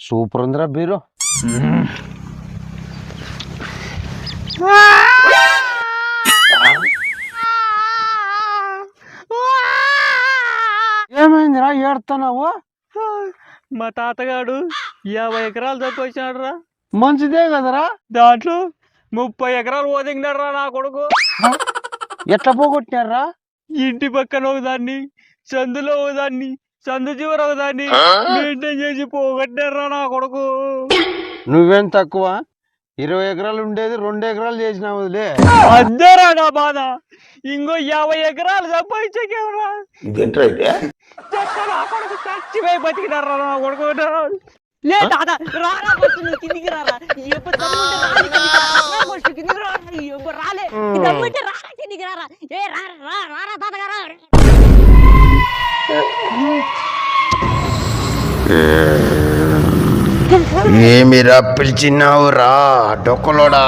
Super ఉందిరా beer. ఏమైందిరా ఏడుతున్నావు? మా తాతగాడు 50 ఎకరాలు తక్కువచ్చినాడు రా. మంచిదే కదరా. దాంట్లో 30 ఎకరాలు ఓదిగినాడు రా నా కొడుకు. ఎట్లా పోగొట్టినారా? ఇంటి పక్కన ఒకదాన్ని, సందులో ఒకదాన్ని, సందు చివర ఒకదాన్ని మెయింటైన్ చేసి పోగొట్టినాడు రా నా కొడుకు. నువ్వేం తక్కువ, 20 ఎకరాలు ఉండేది 2 ఎకరాలు చేసినావులే. అద్దరా నా బాధ. ఇంకో 50 ఎకరాలు సంపాదించకేమరా. ఇదేంట్రా ఇదే? నా కొడుకు చచ్చిపోయి బతికినారా నా కొడుకు. లే తాత రారా, నువ్వు కిందికి రారా. రాలే కిందికి రారా. ఏ రారా తాతగారా. ఏమిరా పిలిచినావురా డొక్కలోడా?